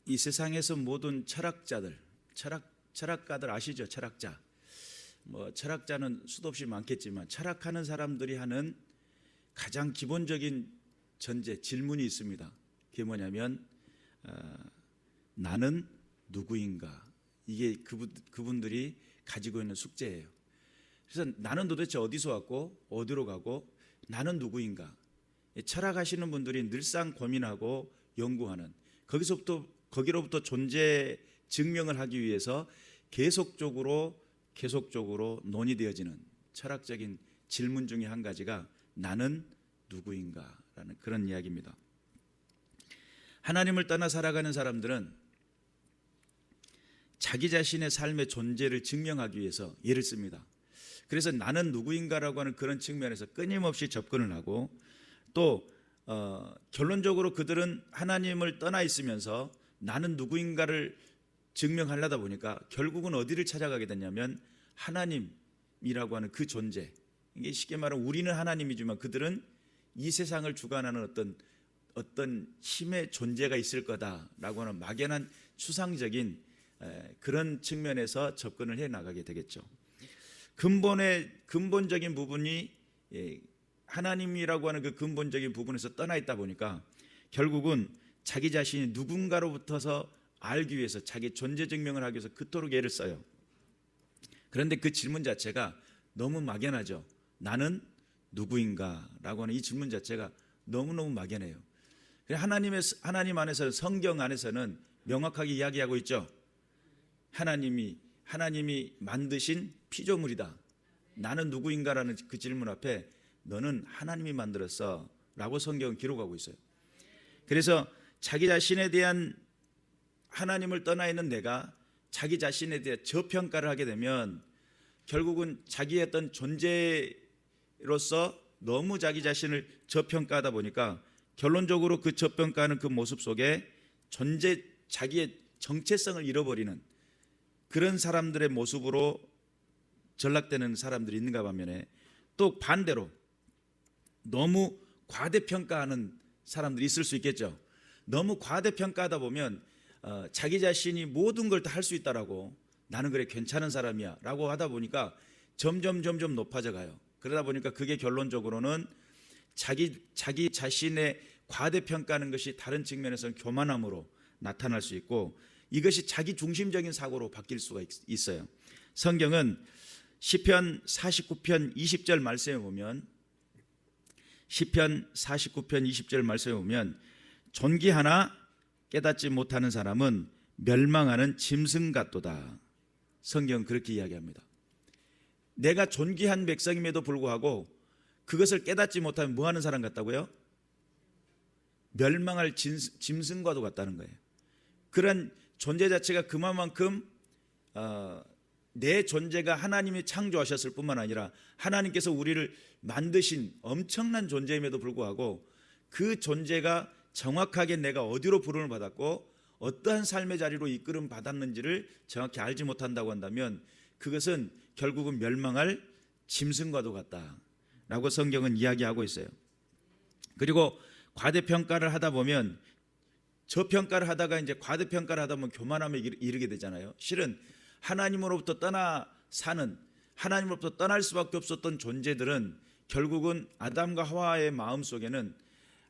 이 세상에서 모든 철학자들, 철학가들 아시죠? 철학자. 철학자는 수도 없이 많겠지만 철학하는 사람들이 하는 가장 기본적인 전제, 질문이 있습니다. 그게 뭐냐면 나는 누구인가? 이게 그분들이 가지고 있는 숙제예요. 그래서 나는 도대체 어디서 왔고 어디로 가고 나는 누구인가? 철학하시는 분들이 늘상 고민하고 연구하는, 거기로부터 존재 증명을 하기 위해서 계속적으로 논의되어지는 철학적인 질문 중에 한 가지가 나는 누구인가라는 그런 이야기입니다. 하나님을 떠나 살아가는 사람들은 자기 자신의 삶의 존재를 증명하기 위해서 예를 씁니다. 그래서 나는 누구인가라고 하는 그런 측면에서 끊임없이 접근을 하고, 또 결론적으로 그들은 하나님을 떠나 있으면서 나는 누구인가를 증명하려다 보니까 결국은 어디를 찾아가게 되냐면 하나님이라고 하는 그 존재, 이게 쉽게 말하면 우리는 하나님이지만 그들은 이 세상을 주관하는 어떤 힘의 존재가 있을 거다라고 하는 막연한 추상적인 그런 측면에서 접근을 해 나가게 되겠죠. 근본적인 부분이 하나님이라고 하는 그 근본적인 부분에서 떠나 있다 보니까 결국은 자기 자신이 누군가로부터서 알기 위해서, 자기 존재 증명을 하기 위해서 그토록 애를 써요. 그런데 그 질문 자체가 너무 막연하죠. 나는 누구인가? 라고 하는 이 질문 자체가 너무너무 막연해요. 하나님 안에서, 성경 안에서는 명확하게 이야기하고 있죠. 하나님이 만드신 피조물이다. 나는 누구인가라는 그 질문 앞에 너는 하나님이 만들었어 라고 성경은 기록하고 있어요. 그래서 자기 자신에 대한, 하나님을 떠나 있는 내가 자기 자신에 대해 저평가를 하게 되면 결국은 자기의 어떤 존재로서 너무 자기 자신을 저평가하다 보니까 결론적으로 그 저평가하는 그 모습 속에 자기의 정체성을 잃어버리는 그런 사람들의 모습으로 전락되는 사람들이 있는가 반면에, 또 반대로 너무 과대평가하는 사람들이 있을 수 있겠죠. 너무 과대평가하다 보면 자기 자신이 모든 걸 다 할 수 있다라고, 나는 그래 괜찮은 사람이야 라고 하다 보니까 점점 높아져 가요. 그러다 보니까 그게 결론적으로는 자기 자신의 과대평가하는 것이 다른 측면에서는 교만함으로 나타날 수 있고, 이것이 자기 중심적인 사고로 바뀔 수가 있어요. 성경은 시편 49편 20절 말씀에 보면, 시편 49편 20절 말씀에 보면 존귀하나 깨닫지 못하는 사람은 멸망하는 짐승 같도다. 성경은 그렇게 이야기합니다. 내가 존귀한 백성임에도 불구하고 그것을 깨닫지 못하면 뭐 하는 사람 같다고요? 멸망할 짐승과도 같다는 거예요. 그런 존재 자체가 그만큼 내 존재가 하나님이 창조하셨을 뿐만 아니라 하나님께서 우리를 만드신 엄청난 존재임에도 불구하고 그 존재가 정확하게 내가 어디로 부름을 받았고 어떠한 삶의 자리로 이끌음 받았는지를 정확히 알지 못한다고 한다면 그것은 결국은 멸망할 짐승과도 같다라고 성경은 이야기하고 있어요. 그리고 과대평가를 하다 보면, 저평가를 하다가 이제 과대평가를 하다 보면 교만함에 이르게 되잖아요. 실은 하나님으로부터 하나님으로부터 떠날 수밖에 없었던 존재들은 결국은 아담과 하와의 마음속에는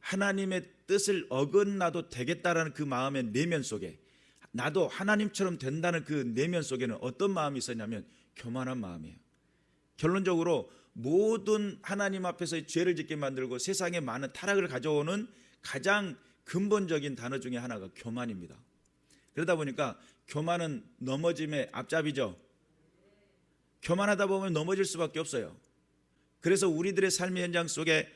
하나님의 뜻을 어긋나도 되겠다라는 그 마음의 내면 속에, 나도 하나님처럼 된다는 그 내면 속에는 어떤 마음이 있었냐면 교만한 마음이에요. 결론적으로 모든 하나님 앞에서 죄를 짓게 만들고 세상에 많은 타락을 가져오는 가장 근본적인 단어 중에 하나가 교만입니다. 그러다 보니까 교만은 넘어짐의 앞잡이죠. 교만하다 보면 넘어질 수밖에 없어요. 그래서 우리들의 삶의 현장 속에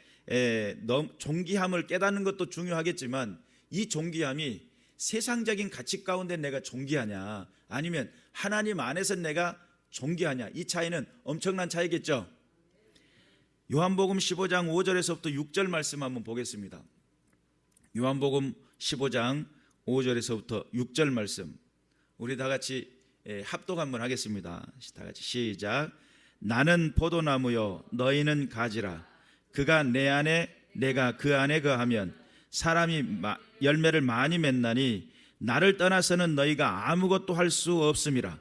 존귀함을 깨닫는 것도 중요하겠지만, 이 존귀함이 세상적인 가치 가운데 내가 존귀하냐 아니면 하나님 안에서 내가 존귀하냐, 이 차이는 엄청난 차이겠죠. 요한복음 15장 5절에서부터 6절 말씀 한번 보겠습니다. 요한복음 15장 5절에서부터 6절 말씀, 우리 다 같이 합독 한번 하겠습니다. 다 같이 시작. 나는 포도나무요 너희는 가지라. 그가 내 안에 내가 그 안에 거하면 사람이 열매를 많이 맺나니 나를 떠나서는 너희가 아무것도 할 수 없음이라.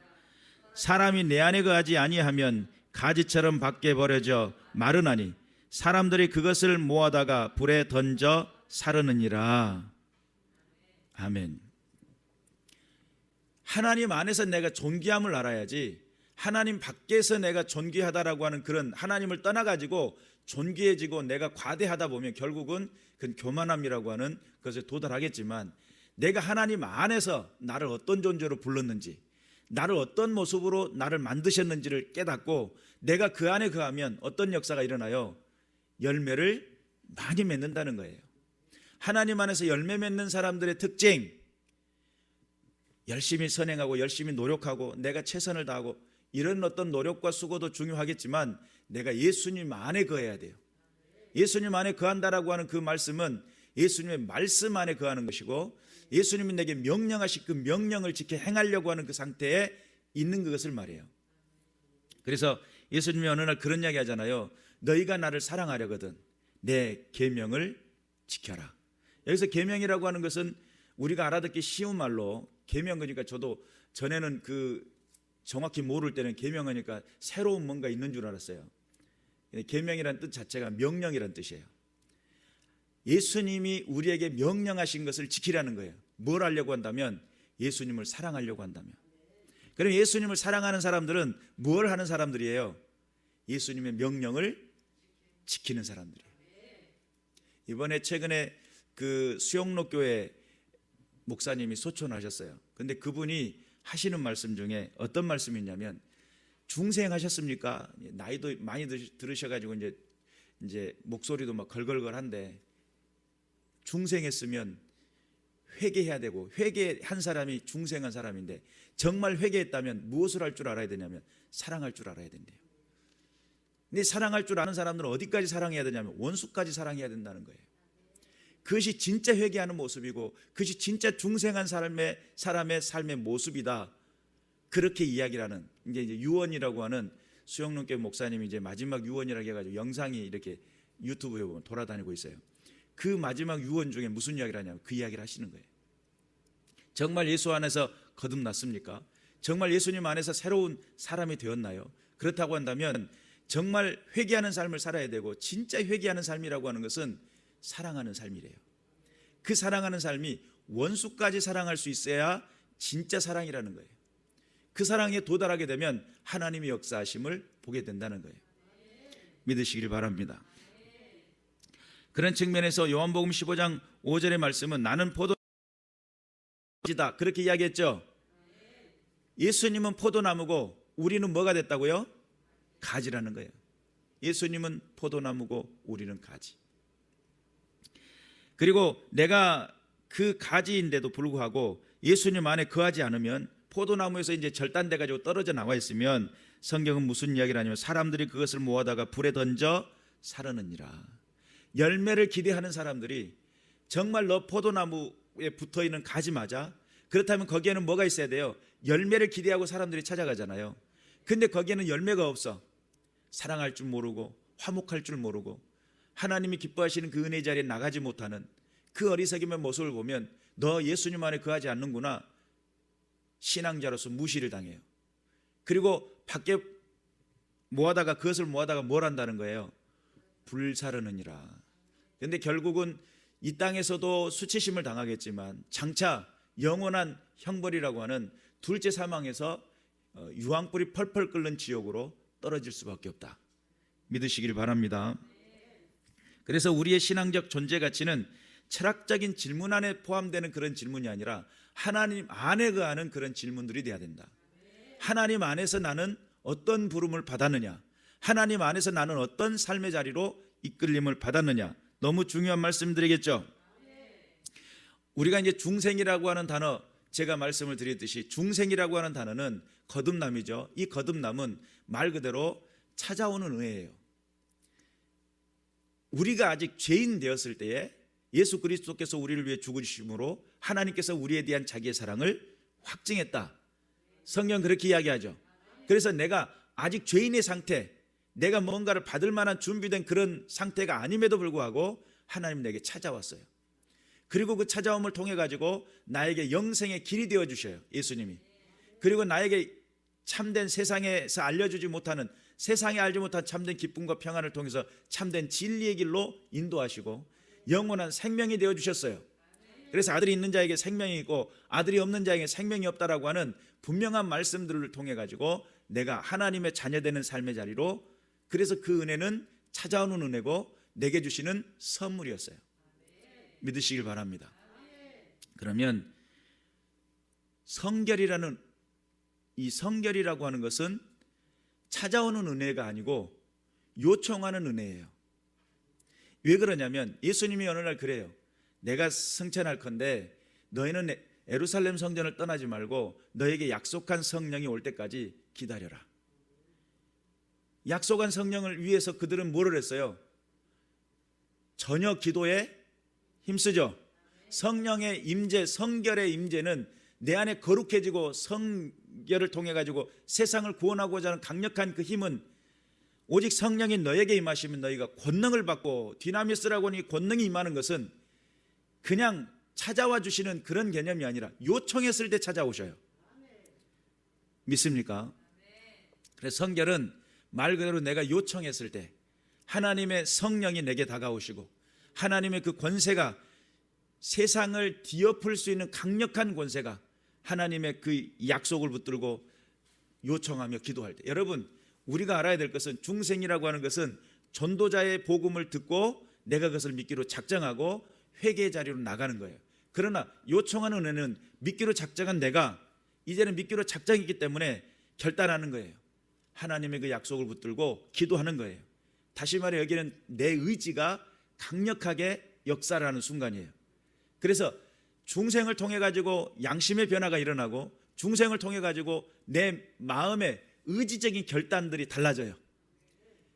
사람이 내 안에 거하지 아니하면 가지처럼 밖에 버려져 마르나니 사람들이 그것을 모아다가 불에 던져 사르느니라. 아멘. 하나님 안에서 내가 존귀함을 알아야지, 하나님 밖에서 내가 존귀하다라고 하는 그런 하나님을 떠나가지고 존귀해지고 내가 과대하다 보면 결국은 그건 교만함이라고 하는 것에 도달하겠지만, 내가 하나님 안에서 나를 어떤 존재로 불렀는지, 나를 어떤 모습으로 나를 만드셨는지를 깨닫고 내가 그 안에 거하면 어떤 역사가 일어나요? 열매를 많이 맺는다는 거예요. 하나님 안에서 열매 맺는 사람들의 특징, 열심히 선행하고 열심히 노력하고 내가 최선을 다하고 이런 어떤 노력과 수고도 중요하겠지만 내가 예수님 안에 거해야 돼요. 예수님 안에 거한다라고 하는 그 말씀은 예수님의 말씀 안에 거하는 것이고, 예수님이 내게 명령하신 그 명령을 지켜 행하려고 하는 그 상태에 있는 그것을 말해요. 그래서 예수님이 어느 날 그런 이야기 하잖아요. 너희가 나를 사랑하려거든 내 계명을 지켜라. 여기서 계명이라고 하는 것은 우리가 알아듣기 쉬운 말로 계명, 그러니까 저도 전에는 그 정확히 모를 때는 계명하니까 새로운 뭔가 있는 줄 알았어요. 계명이라는 뜻 자체가 명령이라는 뜻이에요. 예수님이 우리에게 명령하신 것을 지키라는 거예요. 뭘 하려고 한다면 예수님을 사랑하려고 한다면. 그럼 예수님을 사랑하는 사람들은 뭘 하는 사람들이에요? 예수님의 명령을 지키는 사람들이에요. 이번에 최근에 그 수영로 교회 목사님이 소천하셨어요. 근데 그분이 하시는 말씀 중에 어떤 말씀이 있냐면, 중생하셨습니까? 나이도 많이 들으셔가지고 이제 목소리도 막 걸걸걸한데, 중생했으면 회개해야 되고, 회개한 사람이 중생한 사람인데 정말 회개했다면 무엇을 할 줄 알아야 되냐면 사랑할 줄 알아야 된대요. 근데 사랑할 줄 아는 사람들은 어디까지 사랑해야 되냐면 원수까지 사랑해야 된다는 거예요. 그것이 진짜 회개하는 모습이고 그것이 진짜 중생한 사람의 삶의 모습이다. 그렇게 이야기를 하는, 이제 유언이라고 하는 수영론교회 목사님이 이제 마지막 유언이라고 해가지고 영상이 이렇게 유튜브에 보면 돌아다니고 있어요. 그 마지막 유언 중에 무슨 이야기를 하냐면 그 이야기를 하시는 거예요. 정말 예수 안에서 거듭났습니까? 정말 예수님 안에서 새로운 사람이 되었나요? 그렇다고 한다면 정말 회개하는 삶을 살아야 되고, 진짜 회개하는 삶이라고 하는 것은 사랑하는 삶이래요. 그 사랑하는 삶이 원수까지 사랑할 수 있어야 진짜 사랑이라는 거예요. 그 사랑에 도달하게 되면 하나님의 역사하심을 보게 된다는 거예요. 믿으시길 바랍니다. 그런 측면에서 요한복음 15장 5절의 말씀은 나는 포도나무다 그렇게 이야기했죠. 예수님은 포도나무고 우리는 뭐가 됐다고요? 가지라는 거예요. 예수님은 포도나무고 우리는 가지. 그리고 내가 그 가지인데도 불구하고 예수님 안에 거하지 않으면, 포도나무에서 이제 절단돼 가지고 떨어져 나와 있으면 성경은 무슨 이야기를 하냐면 사람들이 그것을 모아다가 불에 던져 사르느니라. 열매를 기대하는 사람들이 정말 너 포도나무에 붙어있는 가지 맞아? 그렇다면 거기에는 뭐가 있어야 돼요? 열매를 기대하고 사람들이 찾아가잖아요. 근데 거기에는 열매가 없어. 사랑할 줄 모르고 화목할 줄 모르고 하나님이 기뻐하시는 그 은혜 자리에 나가지 못하는 그 어리석임의 모습을 보면 너 예수님 안에 거하지 않는구나, 신앙자로서 무시를 당해요. 그리고 밖에 그것을 모아다가 뭘 한다는 거예요? 불사르느니라. 그런데 결국은 이 땅에서도 수치심을 당하겠지만 장차 영원한 형벌이라고 하는 둘째 사망에서 유황불이 펄펄 끓는 지옥으로 떨어질 수밖에 없다. 믿으시길 바랍니다. 그래서 우리의 신앙적 존재 가치는 철학적인 질문 안에 포함되는 그런 질문이 아니라 하나님 안에 거하는 그런 질문들이 돼야 된다. 하나님 안에서 나는 어떤 부름을 받았느냐, 하나님 안에서 나는 어떤 삶의 자리로 이끌림을 받았느냐, 너무 중요한 말씀드리겠죠. 우리가 이제 중생이라고 하는 단어, 제가 말씀을 드렸듯이 중생이라고 하는 단어는 거듭남이죠. 이 거듭남은 말 그대로 찾아오는 은혜예요. 우리가 아직 죄인 되었을 때에 예수 그리스도께서 우리를 위해 죽으심으로 하나님께서 우리에 대한 자기의 사랑을 확증했다. 성경 그렇게 이야기하죠. 그래서 내가 아직 죄인의 상태, 내가 뭔가를 받을 만한 준비된 그런 상태가 아님에도 불구하고 하나님 내게 찾아왔어요. 그리고 그 찾아옴을 통해 가지고 나에게 영생의 길이 되어 주셔요. 예수님이. 그리고 나에게 참된 세상에서 알려주지 못하는, 세상에 알지 못한 참된 기쁨과 평안을 통해서 참된 진리의 길로 인도하시고 영원한 생명이 되어 주셨어요. 그래서 아들이 있는 자에게 생명이 있고 아들이 없는 자에게 생명이 없다라고 하는 분명한 말씀들을 통해 가지고 내가 하나님의 자녀되는 삶의 자리로, 그래서 그 은혜는 찾아오는 은혜고 내게 주시는 선물이었어요. 믿으시길 바랍니다. 그러면 성결이라는, 이 성결이라고 하는 것은 찾아오는 은혜가 아니고 요청하는 은혜예요. 왜 그러냐면 예수님이 어느 날 그래요. 내가 승천할 건데 너희는 예루살렘 성전을 떠나지 말고 너에게 약속한 성령이 올 때까지 기다려라. 약속한 성령을 위해서 그들은 뭐를 했어요? 전혀 기도에 힘쓰죠. 성령의 임재, 성결의 임재는 내 안에 거룩해지고 성결을 통해 가지고 세상을 구원하고자 하는 강력한 그 힘은 오직 성령이 너에게 임하시면 너희가 권능을 받고, 디나미스라고 하는 이 권능이 임하는 것은 그냥 찾아와 주시는 그런 개념이 아니라 요청했을 때 찾아오셔요. 믿습니까? 그래서 성결은 말 그대로 내가 요청했을 때 하나님의 성령이 내게 다가오시고 하나님의 그 권세가, 세상을 뒤엎을 수 있는 강력한 권세가 하나님의 그 약속을 붙들고 요청하며 기도할 때, 여러분 우리가 알아야 될 것은 중생이라고 하는 것은 전도자의 복음을 듣고 내가 그것을 믿기로 작정하고 회개의 자리로 나가는 거예요. 그러나 요청하는 은혜는 믿기로 작정한 내가 이제는 믿기로 작정했기 때문에 결단하는 거예요. 하나님의 그 약속을 붙들고 기도하는 거예요. 다시 말해 여기는 내 의지가 강력하게 역사를 하는 순간이에요. 그래서 중생을 통해 가지고 양심의 변화가 일어나고 중생을 통해 가지고 내 마음의 의지적인 결단들이 달라져요.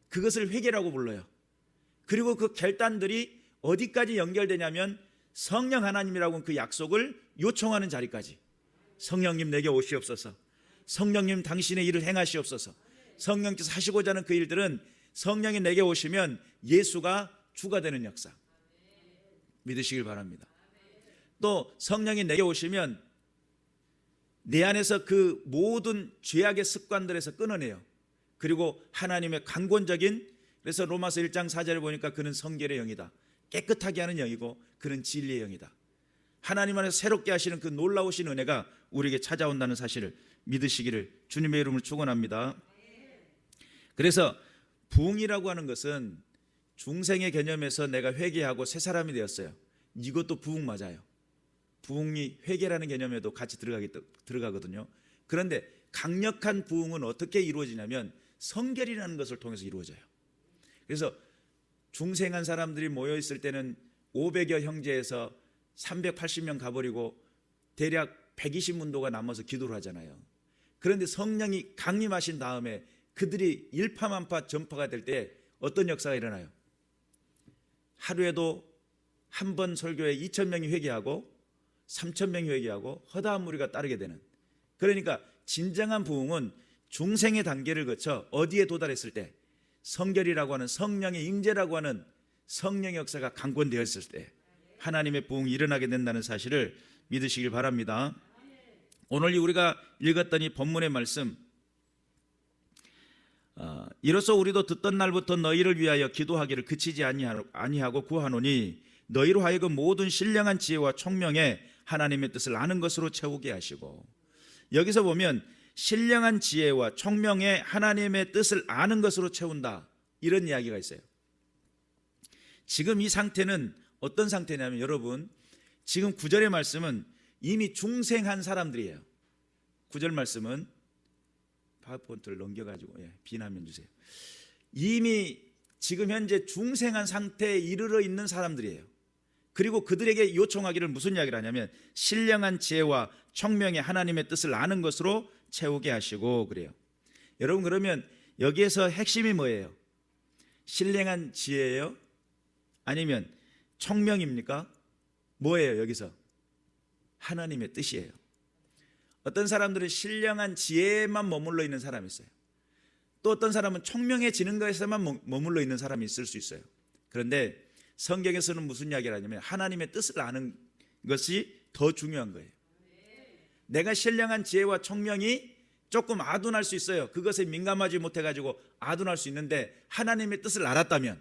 그것을 회개라고 불러요. 그리고 그 결단들이 어디까지 연결되냐면 성령 하나님이라고 하는 그 약속을 요청하는 자리까지. 성령님 내게 오시옵소서. 성령님 당신의 일을 행하시옵소서. 성령께서 하시고자 하는 그 일들은 성령이 내게 오시면 예수가 주가 되는 역사. 믿으시길 바랍니다. 또 성령이 내게 오시면 내 안에서 그 모든 죄악의 습관들에서 끊어내요. 그리고 하나님의 강권적인, 그래서 로마서 1장 4절에 보니까 그는 성결의 영이다. 깨끗하게 하는 영이고 그는 진리의 영이다. 하나님 안에서 새롭게 하시는 그 놀라우신 은혜가 우리에게 찾아온다는 사실을 믿으시기를 주님의 이름으로 축원합니다. 그래서 부흥이라고 하는 것은 중생의 개념에서 내가 회개하고 새 사람이 되었어요. 이것도 부흥 맞아요. 부흥이 회개라는 개념에도 같이 들어가거든요. 그런데 강력한 부흥은 어떻게 이루어지냐면 성결이라는 것을 통해서 이루어져요. 그래서 중생한 사람들이 모여 있을 때는 500여 형제에서 380명 가버리고 대략 120문도가 남아서 기도를 하잖아요. 그런데 성령이 강림하신 다음에 그들이 일파만파 전파가 될 때 어떤 역사가 일어나요? 하루에도 한 번 설교에 2,000명이 회개하고 3,000명이 회개하고 허다한 무리가 따르게 되는. 그러니까 진정한 부흥은 중생의 단계를 거쳐 어디에 도달했을 때, 성결이라고 하는 성령의 임재라고 하는 성령의 역사가 강권되었을 때 하나님의 부흥이 일어나게 된다는 사실을 믿으시길 바랍니다. 오늘 우리가 읽었던 이 본문의 말씀, 이로써 우리도 듣던 날부터 너희를 위하여 기도하기를 그치지 아니하고 구하노니 너희로 하여금 모든 신령한 지혜와 총명에 하나님의 뜻을 아는 것으로 채우게 하시고. 여기서 보면 신령한 지혜와 총명에 하나님의 뜻을 아는 것으로 채운다, 이런 이야기가 있어요. 지금 이 상태는 어떤 상태냐면, 여러분 지금 9절의 말씀은 이미 중생한 사람들이에요. 9절 말씀은 파워포인트를 넘겨가지고 비난면 주세요. 이미 지금 현재 중생한 상태에 이르러 있는 사람들이에요. 그리고 그들에게 요청하기를 무슨 이야기를 하냐면 신령한 지혜와 총명의 하나님의 뜻을 아는 것으로 채우게 하시고 그래요. 여러분 그러면 여기에서 핵심이 뭐예요? 신령한 지혜예요? 아니면 총명입니까? 뭐예요 여기서? 하나님의 뜻이에요. 어떤 사람들은 신령한 지혜에만 머물러 있는 사람이 있어요. 또 어떤 사람은 총명해지는 것에서만 머물러 있는 사람이 있을 수 있어요. 그런데 성경에서는 무슨 이야기를 하냐면 하나님의 뜻을 아는 것이 더 중요한 거예요. 내가 신령한 지혜와 총명이 조금 아둔할 수 있어요. 그것에 민감하지 못해가지고 아둔할 수 있는데 하나님의 뜻을 알았다면,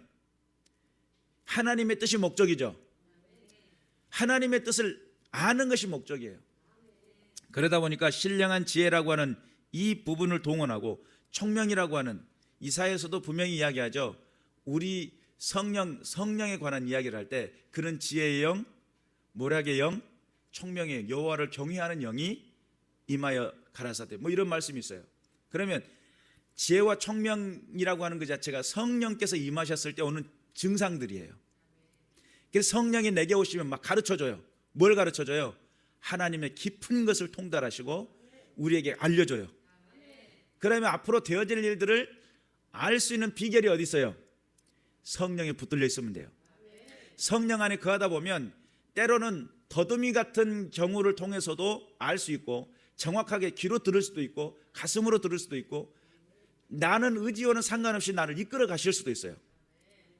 하나님의 뜻이 목적이죠. 하나님의 뜻을 아는 것이 목적이에요. 그러다 보니까 신령한 지혜라고 하는 이 부분을 동원하고 총명이라고 하는, 이사야에서도 분명히 이야기하죠. 우리 성령에 관한 이야기를 할 때 그는 지혜의 영, 모략의 영, 총명의 여호와를 경외하는 영이 임하여 가라사대, 뭐 이런 말씀이 있어요. 그러면 지혜와 총명이라고 하는 그 자체가 성령께서 임하셨을 때 오는 증상들이에요. 그래서 성령이 내게 오시면 막 가르쳐줘요. 뭘 가르쳐줘요? 하나님의 깊은 것을 통달하시고 우리에게 알려줘요. 그러면 앞으로 되어질 일들을 알 수 있는 비결이 어디 있어요? 성령에 붙들려 있으면 돼요. 성령 안에 거하다 보면 때로는 더듬이 같은 경우를 통해서도 알 수 있고, 정확하게 귀로 들을 수도 있고 가슴으로 들을 수도 있고, 나는 의지와는 상관없이 나를 이끌어 가실 수도 있어요.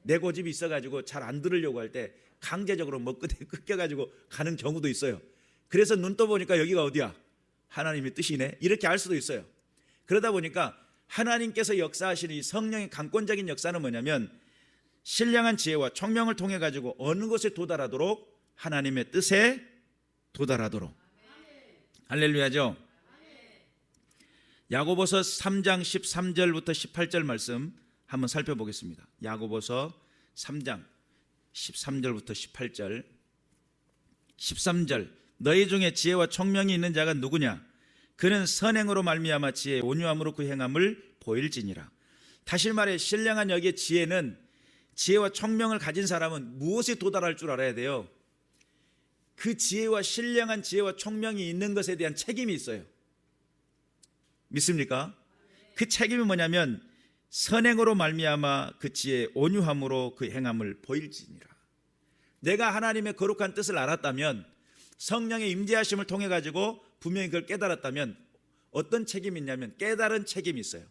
내 고집이 있어가지고 잘 안 들으려고 할 때 강제적으로 뭐 끝에 끊겨가지고 가는 경우도 있어요. 그래서 눈 떠보니까 여기가 어디야? 하나님의 뜻이네, 이렇게 알 수도 있어요. 그러다 보니까 하나님께서 역사하시는 이 성령의 강권적인 역사는 뭐냐면 신령한 지혜와 총명을 통해 가지고 어느 곳에 도달하도록, 하나님의 뜻에 도달하도록. 할렐루야죠. 야고보서 3장 13절부터 18절 말씀 한번 살펴보겠습니다. 야고보서 3장 13절부터 18절. 13절, 너희 중에 지혜와 총명이 있는 자가 누구냐? 그는 선행으로 말미암아 지혜의 온유함으로 그 행함을 보일지니라. 다시 말해 신령한 여기의 지혜는, 지혜와 총명을 가진 사람은 무엇에 도달할 줄 알아야 돼요. 그 지혜와 신령한 지혜와 총명이 있는 것에 대한 책임이 있어요. 믿습니까? 그 책임이 뭐냐면 선행으로 말미암아 그 지혜의 온유함으로 그 행함을 보일지니라. 내가 하나님의 거룩한 뜻을 알았다면, 성령의 임재하심을 통해 가지고 분명히 그걸 깨달았다면 어떤 책임이 있냐면 깨달은 책임이 있어요.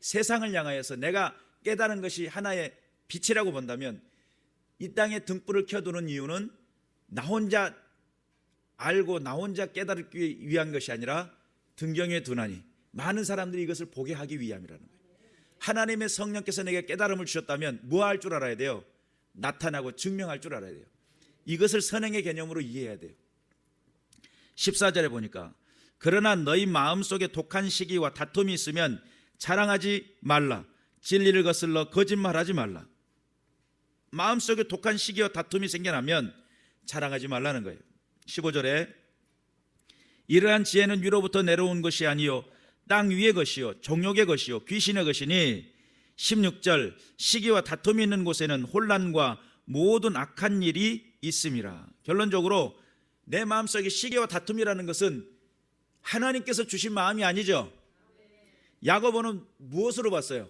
세상을 향하여서 내가 깨달은 것이 하나의 빛이라고 본다면 이 땅에 등불을 켜두는 이유는 나 혼자 알고 나 혼자 깨달기 위한 것이 아니라 등경에 두나니 많은 사람들이 이것을 보게 하기 위함이라는 거예요. 하나님의 성령께서 내게 깨달음을 주셨다면 뭐 할 줄 알아야 돼요? 나타나고 증명할 줄 알아야 돼요. 이것을 선행의 개념으로 이해해야 돼요. 14절에 보니까 그러나 너희 마음속에 독한 시기와 다툼이 있으면 자랑하지 말라. 진리를 거슬러 거짓말하지 말라. 마음속에 독한 시기와 다툼이 생겨나면 자랑하지 말라는 거예요. 15절에 이러한 지혜는 위로부터 내려온 것이 아니요 땅 위의 것이요 종욕의 것이요 귀신의 것이니 16절 시기와 다툼이 있는 곳에는 혼란과 모든 악한 일이 있음이라. 결론적으로 내 마음속에 시기와 다툼이라는 것은 하나님께서 주신 마음이 아니죠. 야고보는 무엇으로 봤어요?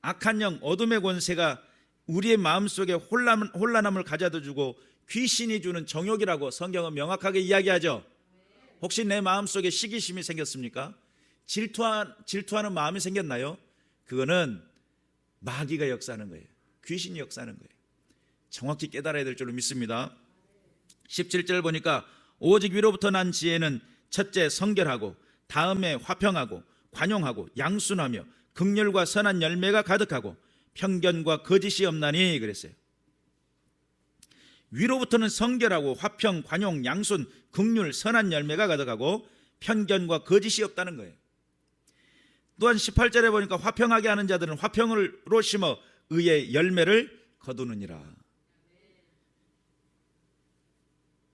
악한 영, 어둠의 권세가 우리의 마음속에 혼란함을 가져다 주고 귀신이 주는 정욕이라고 성경은 명확하게 이야기하죠. 혹시 내 마음속에 시기심이 생겼습니까? 질투하는 마음이 생겼나요? 그거는 마귀가 역사하는 거예요. 귀신이 역사하는 거예요. 정확히 깨달아야 될 줄로 믿습니다. 17절 보니까 오직 위로부터 난 지혜는 첫째 성결하고 다음에 화평하고 관용하고 양순하며 긍휼과 선한 열매가 가득하고 편견과 거짓이 없나니 그랬어요. 위로부터는 성결하고 화평, 관용, 양순, 긍휼, 선한 열매가 가득하고 편견과 거짓이 없다는 거예요. 또한 18절에 보니까 화평하게 하는 자들은 화평으로 심어 의의 열매를 거두느니라.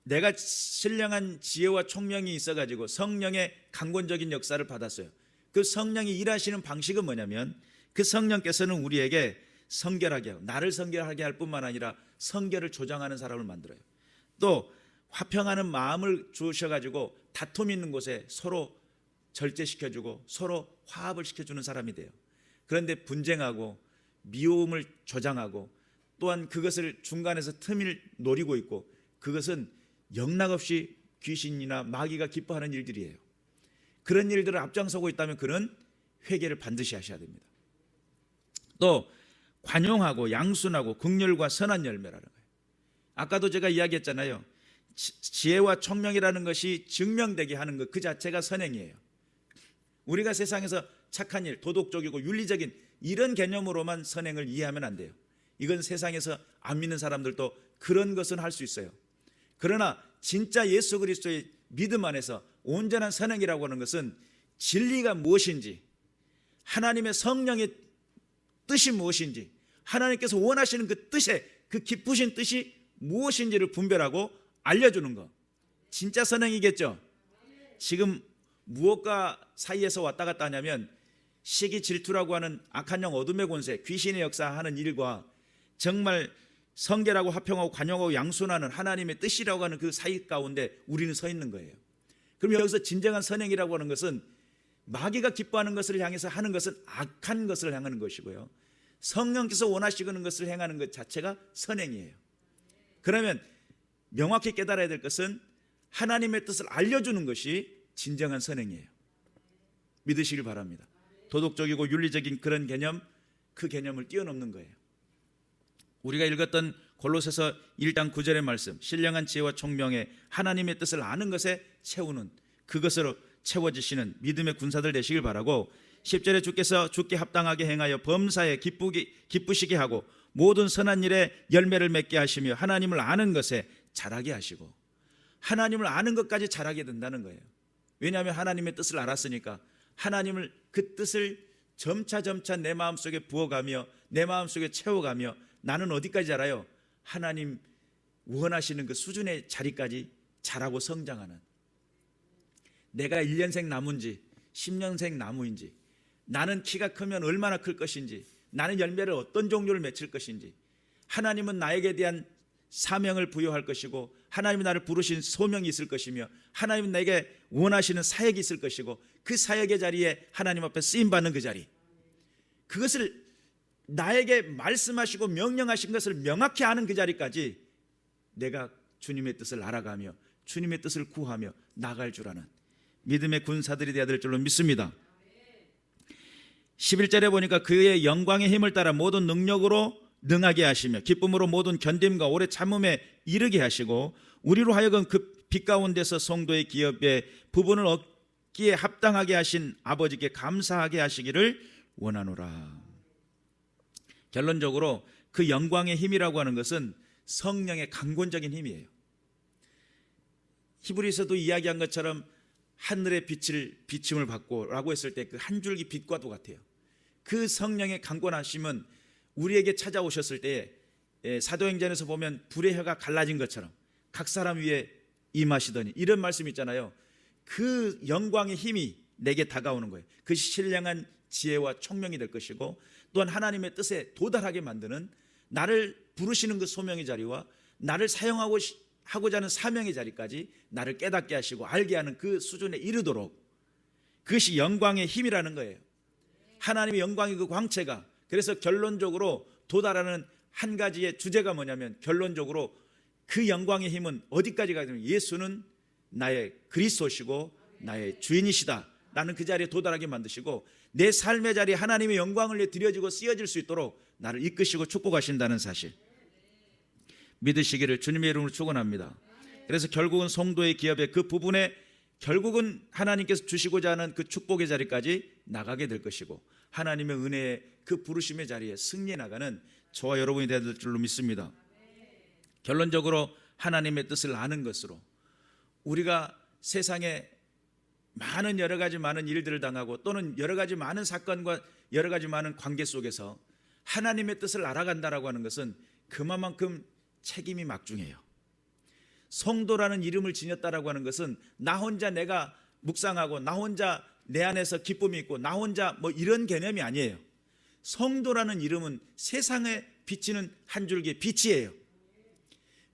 내가 신령한 지혜와 총명이 있어가지고 성령의 강권적인 역사를 받았어요. 그 성령이 일하시는 방식은 뭐냐면 그 성령께서는 우리에게 성결하게 하고 나를 성결하게 할 뿐만 아니라 성결을 조장하는 사람을 만들어요. 또 화평하는 마음을 주셔가지고 다툼 있는 곳에 서로 절제시켜주고 서로 화합을 시켜주는 사람이 돼요. 그런데 분쟁하고 미움을 조장하고 또한 그것을 중간에서 틈을 노리고 있고 그것은 영락없이 귀신이나 마귀가 기뻐하는 일들이에요. 그런 일들을 앞장서고 있다면 그는 회개를 반드시 하셔야 됩니다. 또 관용하고 양순하고 긍휼과 선한 열매라는 거예요. 아까도 제가 이야기했잖아요. 지혜와 총명이라는 것이 증명되게 하는 것 그 자체가 선행이에요. 우리가 세상에서 착한 일, 도덕적이고 윤리적인 이런 개념으로만 선행을 이해하면 안 돼요. 이건 세상에서 안 믿는 사람들도 그런 것은 할 수 있어요. 그러나 진짜 예수 그리스도의 믿음 안에서 온전한 선행이라고 하는 것은 진리가 무엇인지, 하나님의 성령의 뜻이 무엇인지, 하나님께서 원하시는 그 뜻에 그 기쁘신 뜻이 무엇인지를 분별하고 알려주는 것, 진짜 선행이겠죠. 지금 무엇과 사이에서 왔다 갔다 하냐면 시기 질투라고 하는 악한 영 어둠의 권세, 귀신의 역사하는 일과 정말 성결하고 화평하고 관용하고 양순하는 하나님의 뜻이라고 하는 그 사이 가운데 우리는 서 있는 거예요. 그럼 여기서 진정한 선행이라고 하는 것은 마귀가 기뻐하는 것을 향해서 하는 것은 악한 것을 향하는 것이고요, 성령께서 원하시는 것을 행하는 것 자체가 선행이에요. 그러면 명확히 깨달아야 될 것은 하나님의 뜻을 알려주는 것이 진정한 선행이에요. 믿으시길 바랍니다. 도덕적이고 윤리적인 그런 개념, 그 개념을 뛰어넘는 거예요. 우리가 읽었던 골로새서 1장 9절의 말씀, 신령한 지혜와 총명에 하나님의 뜻을 아는 것에 채우는, 그것으로 채워지시는 믿음의 군사들 되시길 바라고, 10절에 주께서 주께 합당하게 행하여 범사에 기쁘시게 하고 모든 선한 일에 열매를 맺게 하시며 하나님을 아는 것에 자라게 하시고, 하나님을 아는 것까지 자라게 된다는 거예요. 왜냐하면 하나님의 뜻을 알았으니까 하나님을, 그 뜻을 점차 내 마음속에 부어가며 내 마음속에 채워가며 나는 어디까지 자라요? 하나님 원하시는 그 수준의 자리까지 자라고 성장하는, 내가 1년생 나무인지 10년생 나무인지, 나는 키가 크면 얼마나 클 것인지, 나는 열매를 어떤 종류를 맺힐 것인지, 하나님은 나에게 대한 사명을 부여할 것이고 하나님이 나를 부르신 소명이 있을 것이며 하나님은 내게 원하시는 사역이 있을 것이고 그 사역의 자리에 하나님 앞에 쓰임받는 그 자리, 그것을 나에게 말씀하시고 명령하신 것을 명확히 아는 그 자리까지 내가 주님의 뜻을 알아가며 주님의 뜻을 구하며 나갈 줄 아는 믿음의 군사들이 되어야 될 줄로 믿습니다. 11절에 보니까 그의 영광의 힘을 따라 모든 능력으로 능하게 하시며 기쁨으로 모든 견딤과 오래 참음에 이르게 하시고 우리로 하여금 그 빛 가운데서 성도의 기업에 부분을 얻기에 합당하게 하신 아버지께 감사하게 하시기를 원하노라. 결론적으로 그 영광의 힘이라고 하는 것은 성령의 강권적인 힘이에요. 히브리서도 이야기한 것처럼 하늘의 빛을 비침을 받고 라고 했을 때 그 한 줄기 빛과도 같아요. 그 성령의 강권하심은 우리에게 찾아오셨을 때 사도행전에서 보면 불의 혀가 갈라진 것처럼 각 사람 위에 임하시더니, 이런 말씀 있잖아요. 그 영광의 힘이 내게 다가오는 거예요. 그것이 신령한 지혜와 총명이 될 것이고 또한 하나님의 뜻에 도달하게 만드는, 나를 부르시는 그 소명의 자리와 나를 사용하고자 하는 사명의 자리까지 나를 깨닫게 하시고 알게 하는 그 수준에 이르도록, 그것이 영광의 힘이라는 거예요. 하나님의 영광의 그 광채가, 그래서 결론적으로 도달하는 한 가지의 주제가 뭐냐면, 결론적으로 그 영광의 힘은 어디까지 가냐면 예수는 나의 그리스도시고 나의 주인이시다 라는 그 자리에 도달하게 만드시고 내 삶의 자리에 하나님의 영광을 위해 드려지고 쓰여질 수 있도록 나를 이끄시고 축복하신다는 사실 믿으시기를 주님의 이름으로 축원합니다. 그래서 결국은 성도의 기업의 그 부분에 결국은 하나님께서 주시고자 하는 그 축복의 자리까지 나가게 될 것이고 하나님의 은혜의 그 부르심의 자리에 승리해 나가는 저와 여러분이 되어야 될 줄로 믿습니다. 결론적으로 하나님의 뜻을 아는 것으로 우리가 세상에 많은 여러 가지 많은 일들을 당하고 또는 여러 가지 많은 사건과 여러 가지 많은 관계 속에서 하나님의 뜻을 알아간다라고 하는 것은 그만큼 책임이 막중해요. 성도라는 이름을 지녔다라고 하는 것은 나 혼자 내가 묵상하고 나 혼자 내 안에서 기쁨이 있고 나 혼자 뭐 이런 개념이 아니에요. 성도라는 이름은 세상에 비치는 한 줄기의 빛이에요.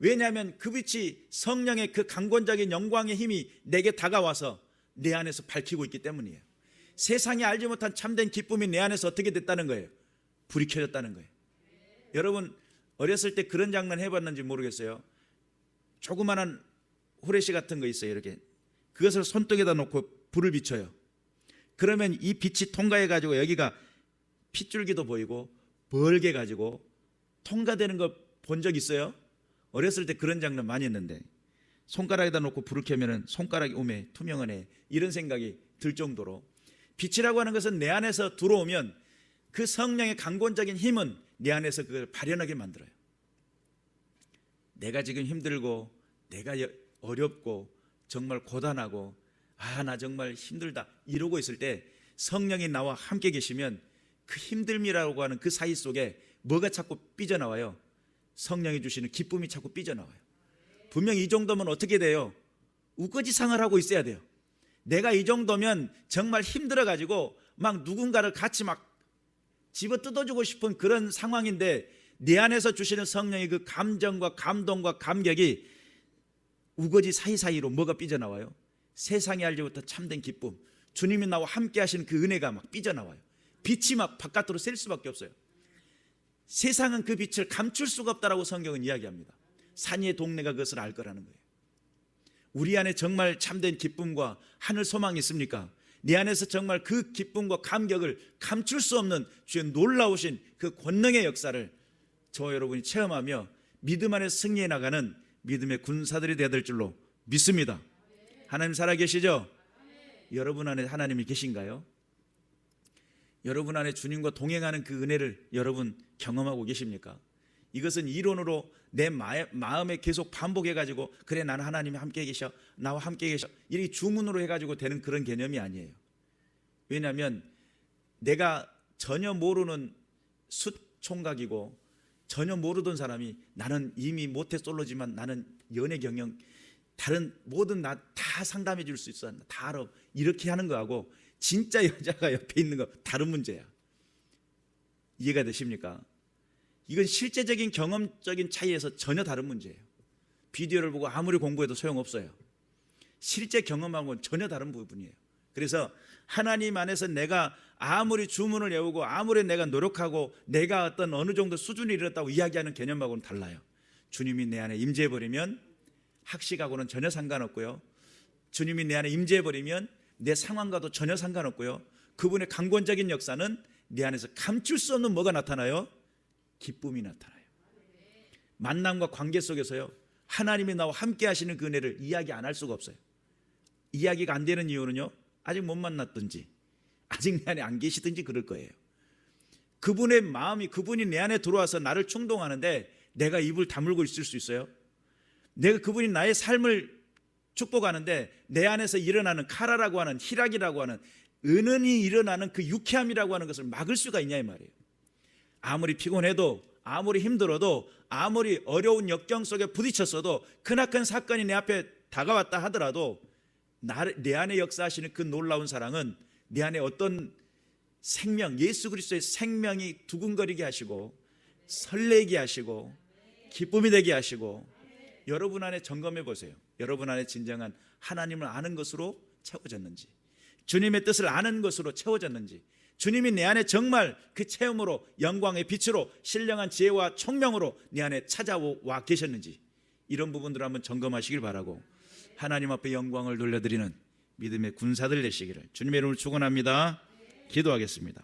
왜냐하면 그 빛이 성령의 그 강권적인 영광의 힘이 내게 다가와서 내 안에서 밝히고 있기 때문이에요. 세상이 알지 못한 참된 기쁨이 내 안에서 어떻게 됐다는 거예요? 불이 켜졌다는 거예요. 여러분 어렸을 때 그런 장난 해봤는지 모르겠어요. 조그마한 후레쉬 같은 거 있어요. 이렇게 그것을 손등에다 놓고 불을 비춰요. 그러면 이 빛이 통과해 가지고 여기가 핏줄기도 보이고 벌게 가지고 통과되는 거 본 적 있어요? 어렸을 때 그런 장면 많이 했는데 손가락에다 놓고 불을 켜면은 손가락이 오매 투명하네 이런 생각이 들 정도로 빛이라고 하는 것은 내 안에서 들어오면 그 성령의 강권적인 힘은 내 안에서 그걸 발현하게 만들어요. 내가 지금 힘들고 내가 어렵고 정말 고단하고 나 정말 힘들다 이러고 있을 때 성령이 나와 함께 계시면 그 힘듦이라고 하는 그 사이 속에 뭐가 자꾸 삐져나와요? 성령이 주시는 기쁨이 자꾸 삐져나와요. 분명히 이 정도면 어떻게 돼요? 우거지상을 하고 있어야 돼요. 내가 이 정도면 정말 힘들어가지고 막 누군가를 같이 막 집어 뜯어주고 싶은 그런 상황인데 내 안에서 주시는 성령의 그 감정과 감동과 감격이 우거지 사이사이로 뭐가 삐져나와요? 세상이 알지 못한 참된 기쁨, 주님이 나와 함께 하시는 그 은혜가 막 삐져나와요. 빛이 막 바깥으로 셀 수밖에 없어요. 세상은 그 빛을 감출 수가 없다라고 성경은 이야기합니다. 산 위의 동네가 그것을 알 거라는 거예요. 우리 안에 정말 참된 기쁨과 하늘 소망이 있습니까? 내 안에서 정말 그 기쁨과 감격을 감출 수 없는 주의 놀라우신 그 권능의 역사를 저와 여러분이 체험하며 믿음 안에 승리해 나가는 믿음의 군사들이 되어야 될 줄로 믿습니다. 하나님 살아계시죠? 여러분 안에 하나님이 계신가요? 여러분 안에 주님과 동행하는 그 은혜를 여러분 경험하고 계십니까? 이것은 이론으로 내 마음에 계속 반복해가지고 그래 나는 하나님이 함께 계셔 나와 함께 계셔 이렇게 주문으로 해가지고 되는 그런 개념이 아니에요. 왜냐하면 내가 전혀 모르는 숫총각이고 전혀 모르던 사람이 나는 이미 모태솔로지만 나는 연애 경영 다른 모든 나 다 상담해 줄 수 있어 다 알아 이렇게 하는 거하고 진짜 여자가 옆에 있는 거 다른 문제야. 이해가 되십니까? 이건 실제적인 경험적인 차이에서 전혀 다른 문제예요. 비디오를 보고 아무리 공부해도 소용없어요. 실제 경험하고는 전혀 다른 부분이에요. 그래서 하나님 안에서 내가 아무리 주문을 외우고 아무리 내가 노력하고 내가 어떤 어느 정도 수준에 이르렀다고 이야기하는 개념하고는 달라요. 주님이 내 안에 임재해버리면 학식하고는 전혀 상관없고요. 주님이 내 안에 임재해버리면 내 상황과도 전혀 상관없고요. 그분의 강권적인 역사는 내 안에서 감출 수 없는 뭐가 나타나요? 기쁨이 나타나요. 만남과 관계 속에서요 하나님이 나와 함께 하시는 그 은혜를 이야기 안 할 수가 없어요. 이야기가 안 되는 이유는요 아직 못 만났든지 아직 내 안에 안 계시든지 그럴 거예요. 그분의 마음이 그분이 내 안에 들어와서 나를 충동하는데 내가 입을 다물고 있을 수 있어요? 내가 그분이 나의 삶을 축복하는데 내 안에서 일어나는 카라라고 하는 희락이라고 하는 은은히 일어나는 그 유쾌함이라고 하는 것을 막을 수가 있냐 이 말이에요. 아무리 피곤해도 아무리 힘들어도 아무리 어려운 역경 속에 부딪혔어도 크나큰 사건이 내 앞에 다가왔다 하더라도 내 안에 역사하시는 그 놀라운 사랑은 내 안에 어떤 생명 예수 그리스도의 생명이 두근거리게 하시고 설레게 하시고 기쁨이 되게 하시고 여러분 안에 점검해 보세요. 여러분 안에 진정한 하나님을 아는 것으로 채워졌는지 주님의 뜻을 아는 것으로 채워졌는지 주님이 내 안에 정말 그 체험으로 영광의 빛으로 신령한 지혜와 총명으로 내 안에 찾아와 계셨는지 이런 부분들을 한번 점검하시길 바라고 하나님 앞에 영광을 돌려드리는 믿음의 군사들 되시기를 주님의 이름으로 축원합니다. 기도하겠습니다.